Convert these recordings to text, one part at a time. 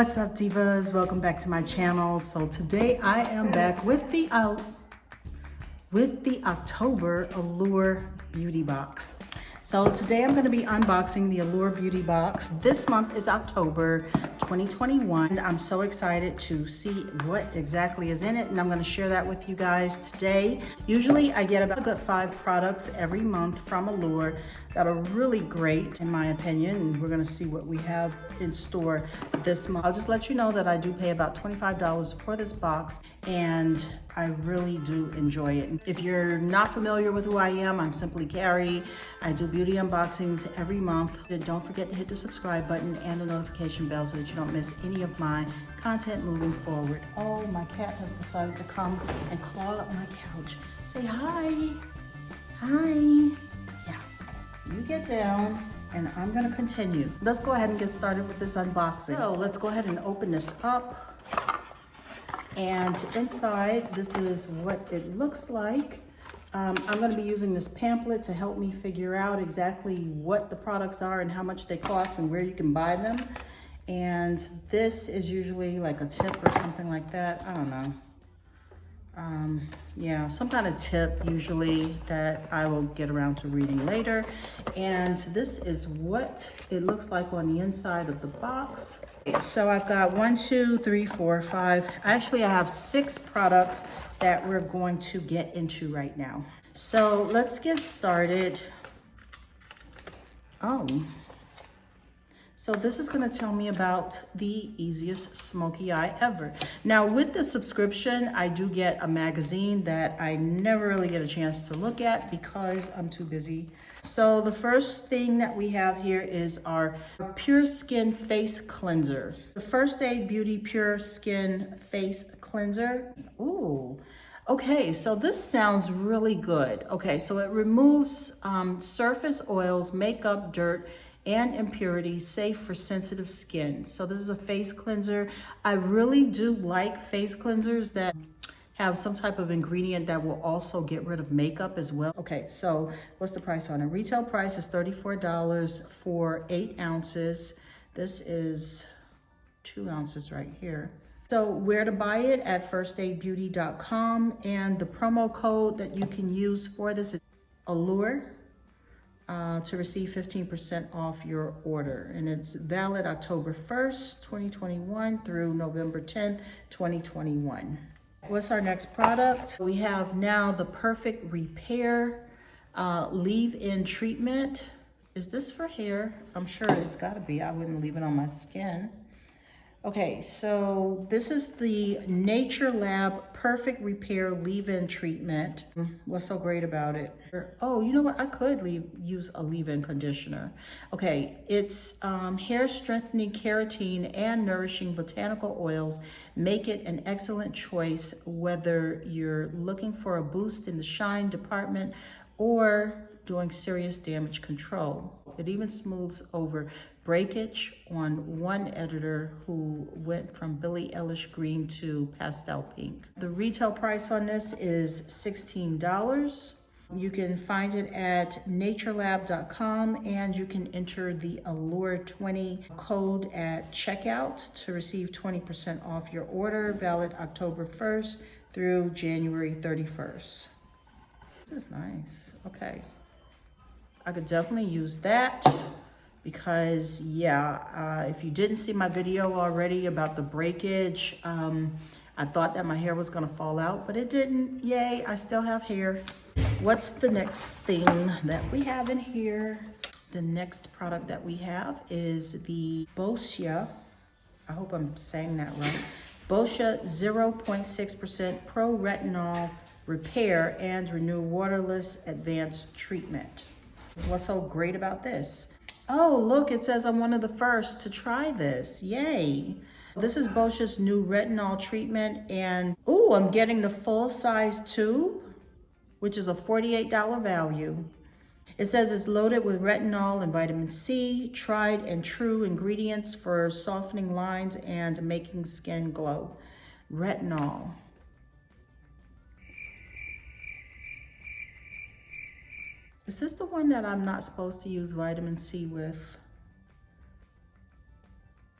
What's up, divas? Welcome back to my channel. So today I am back with the October Allure beauty box. So today I'm going to be unboxing the Allure beauty box. This month is October 2021. I'm so excited to see what exactly is in it, and I'm going to share that with you guys today. Usually I get about a good 5 products every month from Allure that are really great in my opinion, and we're going to see what we have in store this month. I'll just let you know that I do pay about $25 for this box, and I really do enjoy it. If you're not familiar with who I am, I'm simply Carey. I do beauty unboxings every month. Don't forget to hit the subscribe button and the notification bell so that you don't miss any of my content moving forward. Oh, my cat has decided to come and claw up my couch. Say hi. Hi. Yeah. You get down and I'm gonna continue. Let's go ahead and get started with this unboxing. So let's go ahead and open this up. And inside, this is what it looks like. I'm gonna be using this pamphlet to help me figure out exactly what the products are and how much they cost and where you can buy them. And this is usually like a tip or something like that. I don't know. Yeah, some kind of tip usually that I will get around to reading later. And this is what it looks like on the inside of the box. So I've got 1, 2, 3, 4, 5. Actually, I have 6 products that we're going to get into right now. So let's get started. So this is going to tell me about the easiest smoky eye ever. Now with the subscription, I do get a magazine that I never really get a chance to look at because I'm too busy. So the first thing that we have here is our Pure Skin Face Cleanser. The First Aid Beauty Pure Skin Face Cleanser. Ooh. Okay, so this sounds really good. Okay, so it removes surface oils, makeup, dirt, and impurities, safe for sensitive skin. So this is a face cleanser. I really do like face cleansers that have some type of ingredient that will also get rid of makeup as well. Okay, so what's the price on it? Retail price is $34 for 8 ounces. This is 2 ounces right here. So where to buy it? At firstaidbeauty.com, and the promo code that you can use for this is Allure. To receive 15% off your order. And it's valid October 1st, 2021 through November 10th, 2021. What's our next product? We have now the Perfect Repair leave-in treatment. Is this for hair? I'm sure it's gotta be. I wouldn't leave it on my skin. Okay, so this is the Nature Lab Perfect Repair Leave-In Treatment. What's so great about it? Oh, you know what? I could use a leave-in conditioner. Okay, it's hair strengthening keratin and nourishing botanical oils make it an excellent choice whether you're looking for a boost in the shine department or doing serious damage control. It even smooths over breakage on one editor who went from Billie Eilish green to pastel pink. The retail price on this is $16. You can find it at naturelab.com, and you can enter the Allure20 code at checkout to receive 20% off your order, valid October 1st through January 31st. This is nice. Okay. I could definitely use that because, yeah, if you didn't see my video already about the breakage, I thought that my hair was going to fall out, but it didn't. Yay, I still have hair. What's the next thing that we have in here? The next product that we have is the Boscia. I hope I'm saying that right. Boscia 0.6% Pro Retinol Repair and Renew Waterless Advanced Treatment. What's so great about this? Oh, look, it says I'm one of the first to try this. Yay. This is Boscia's new retinol treatment, and ooh, I'm getting the full size tube, which is a $48 value. It says it's loaded with retinol and vitamin C, tried and true ingredients for softening lines and making skin glow. Retinol. Is this the one that I'm not supposed to use vitamin C with?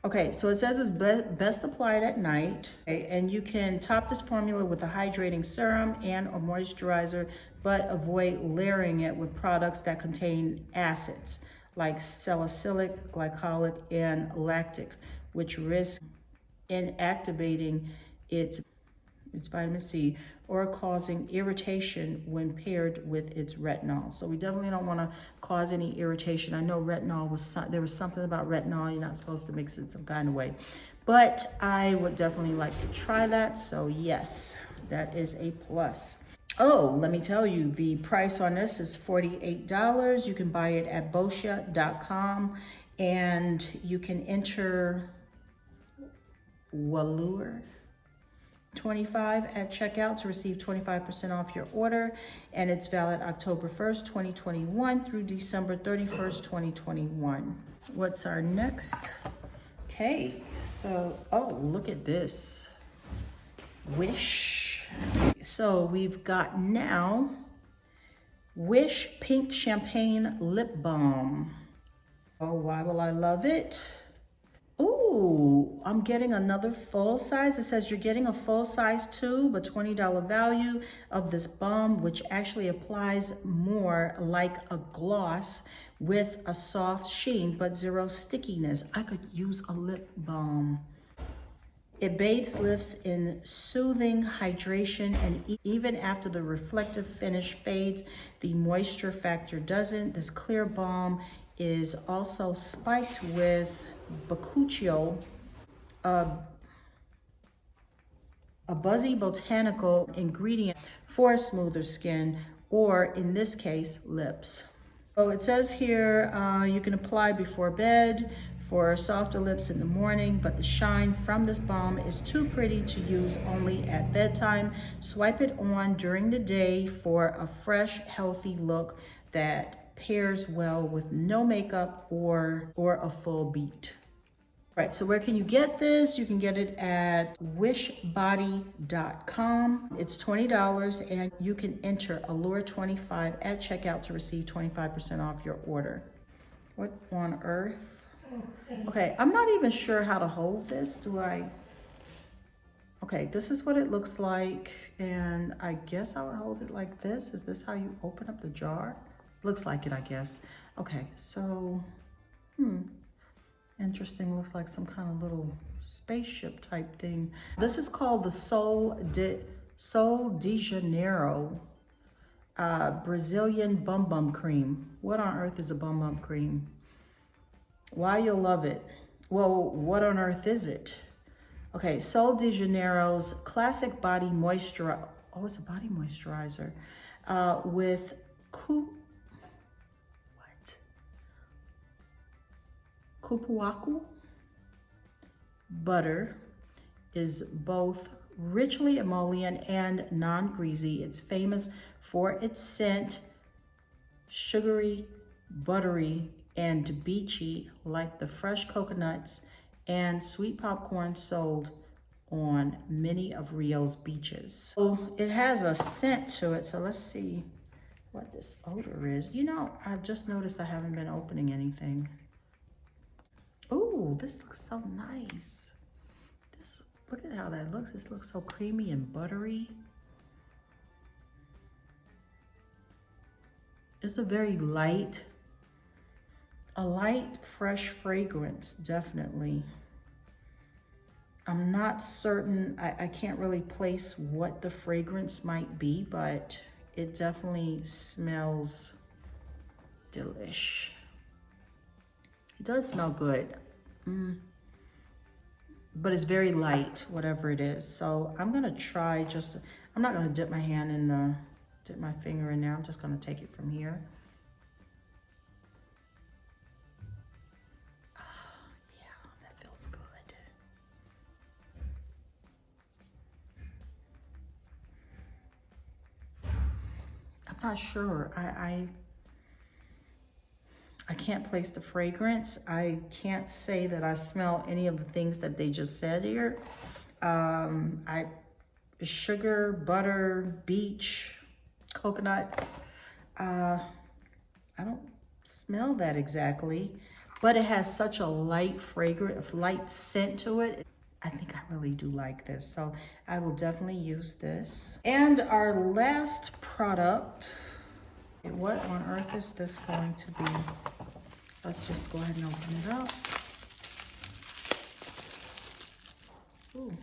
Okay, so it says it's best applied at night, okay, and you can top this formula with a hydrating serum and a moisturizer, but avoid layering it with products that contain acids like salicylic, glycolic, and lactic, which risk inactivating its vitamin C or causing irritation when paired with its retinol. So we definitely don't want to cause any irritation. I know retinol was, there was something about retinol, you're not supposed to mix it some kind of way. But I would definitely like to try that. So yes, that is a plus. Oh, let me tell you, the price on this is $48. You can buy it at Boscia.com and you can enter Allure 25 at checkout to receive 25% off your order, and it's valid October 1st, 2021 through December 31st, 2021. What's our next? Okay, so, oh, look at this. Wish. So we've got now Wish Pink Champagne Lip Balm. Oh, why will I love it? Ooh, I'm getting another full size. It says you're getting a full size tube, a $20 value of this balm, which actually applies more like a gloss with a soft sheen, but zero stickiness. I could use a lip balm. It bathes lips in soothing hydration, and even after the reflective finish fades, the moisture factor doesn't. This clear balm is also spiked with bakuchiol, a buzzy botanical ingredient for a smoother skin, or in this case, lips. So it says here you can apply before bed for softer lips in the morning, but the shine from this balm is too pretty to use only at bedtime. Swipe it on during the day for a fresh, healthy look that pairs well with no makeup or a full beat. Right, so where can you get this? You can get it at wishbody.com. It's $20 and you can enter Allure 25 at checkout to receive 25% off your order. What on earth? Okay, I'm not even sure how to hold this. Do I? Okay, this is what it looks like. And I guess I would hold it like this. Is this how you open up the jar? Looks like it, I guess. Okay, so, interesting, looks like some kind of little spaceship type thing. This is called the Sol de Janeiro Brazilian Bum Bum Cream. What on earth is a bum bum cream? Why you'll love it. Well, what on earth is it? Okay, Sol de Janeiro's classic body moisturizer. Oh, it's a body moisturizer with Kupuaku butter, is both richly emollient and non-greasy. It's famous for its scent, sugary, buttery, and beachy, like the fresh coconuts and sweet popcorn sold on many of Rio's beaches. So it has a scent to it, so let's see what this odor is. You know, I've just noticed I haven't been opening anything. Ooh, this looks so nice. Look at how that looks. This looks so creamy and buttery. It's a very light, fresh fragrance, definitely. I'm not certain, I can't really place what the fragrance might be, but it definitely smells delish. It does smell good, but it's very light, whatever it is. So I'm gonna try I'm not gonna dip my hand in dip my finger in there. I'm just gonna take it from here. Oh, yeah, that feels good. I'm not sure, I can't place the fragrance. I can't say that I smell any of the things that they just said here. Sugar, butter, beach, coconuts. I don't smell that exactly. but it has such a light fragrance, light scent to it. I think I really do like this, so I will definitely use this. And our last product, what on earth is this going to be? Let's just go ahead and open it up. Ooh.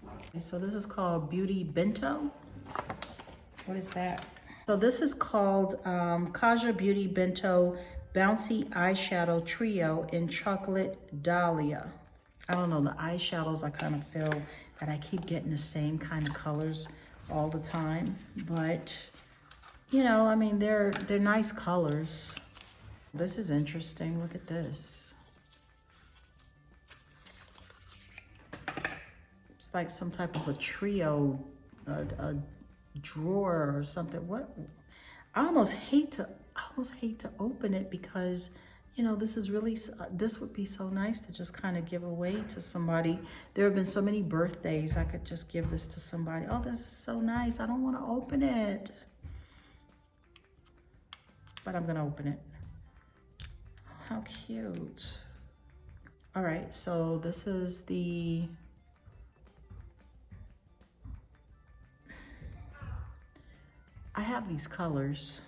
Okay, so this is called Beauty Bento. What is that? So this is called Kaja Beauty Bento Bouncy Eyeshadow Trio in Chocolate Dahlia. I don't know, the eyeshadows, I kind of feel that I keep getting the same kind of colors all the time. But, you know, I mean, they're nice colors. This is interesting. Look at this. It's like some type of a trio, a drawer or something. What? I almost hate to open it because, you know, this is really, this would be so nice to just kind of give away to somebody. There have been so many birthdays. I could just give this to somebody. Oh, this is so nice. I don't want to open it, but I'm gonna open it. Oh, how cute. All right, so this is the, I have these colors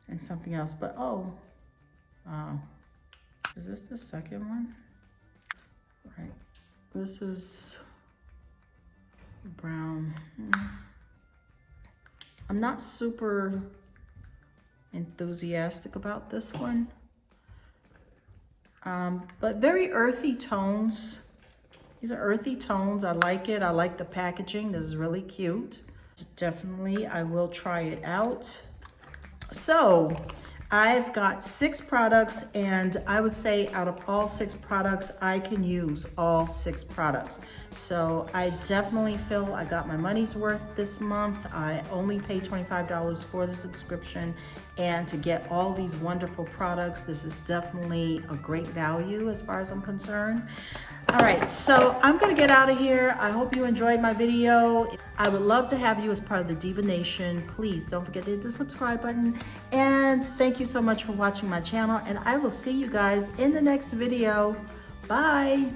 and something else, but oh, is this the second one? Right, this is brown. I'm not super enthusiastic about this one, but very earthy tones. These are earthy tones. I like it. I like the packaging. This is really cute. Definitely, I will try it out. So I've got 6 products, and I would say out of all 6 products, I can use all 6 products. So I definitely feel I got my money's worth this month. I only paid $25 for the subscription, and to get all these wonderful products, this is definitely a great value as far as I'm concerned. All right, so I'm gonna get out of here. I hope you enjoyed my video. I would love to have you as part of the Diva Nation. Please don't forget to hit the subscribe button. And thank you so much for watching my channel. And I will see you guys in the next video. Bye.